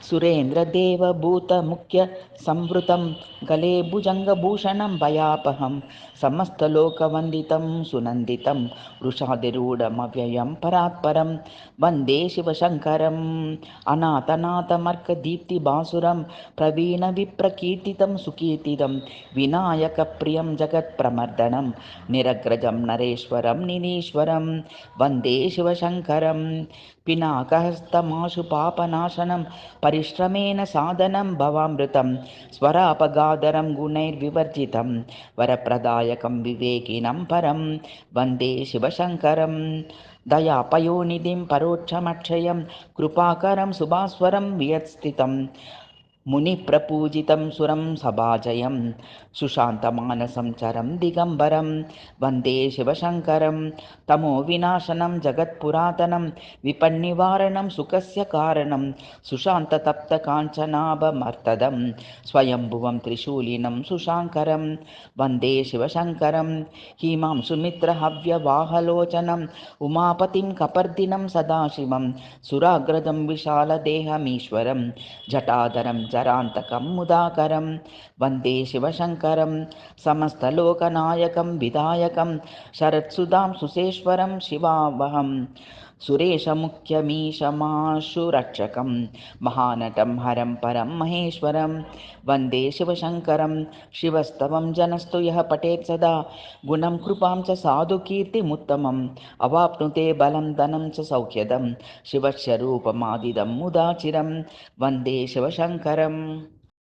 सुरेन्द्रदेवभूतमुख्यसंवृतं गले भुजङ्गभूषणं भयापहं समस्तलोकवन्दितं सुनन्दितं वृषाधिरूढमव्ययं परात्परं वन्दे शिवशङ्करम् अनाथनाथमर्कदीप्तिभासुरं प्रवीणविप्रकीर्तितं सुकीर्तितं विनायकप्रियं जगत्प्रमर्दनं निरग्रजं नरेश्वरं निरीश्वरं वन्दे शिवशङ्करं पिनाकहस्तमाशु पापनाशनं परिश्रमेण साधनं भवामृतं स्वरापगाधरं गुणैर्विवर्जितं वरप्रदायकं विवेकिनं परं वन्दे शिवशङ्करं दयापयोनिधिं परोक्षमक्षयं कृपाकरं सुभास्वरं वियत्स्थितं मुनिप्रपूजितं सुरं सभाजयं सुशान्तमानसं चरं दिगम्बरं वन्दे शिवशङ्करं तमोविनाशनं जगत्पुरातनं विपन्निवारणं सुखस्य कारणं सुशान्ततप्तकाञ्चनाभमर्तदं स्वयंभुवं त्रिशूलिनं सुशाङ्करं वन्दे शिवशङ्करं हिमांशुमित्रहव्यवाहलोचनं उमापतिं कपर्दिनं सदाशिवं सुराग्रजं विशालदेहमीश्वरं जटाधरं जरान्तकं मुदाकरं वन्दे शिवशङ्करं समस्तलोकनायकं विधायकं शरत्सुधां सुसेश्वरं शिवावहं सुरेशमुख्यमीशमाशुरक्षकं महानटं हरं परं महेश्वरं वन्दे शिवशङ्करं शिवस्तवं जनस्तु यः पठेत् सदा गुणं कृपां च साधुकीर्तिमुत्तमम् अवाप्नुते बलं धनं च सौख्यदं शिवस्य रूपमादिदं मुदाचिरं वन्दे शिवशङ्करम्।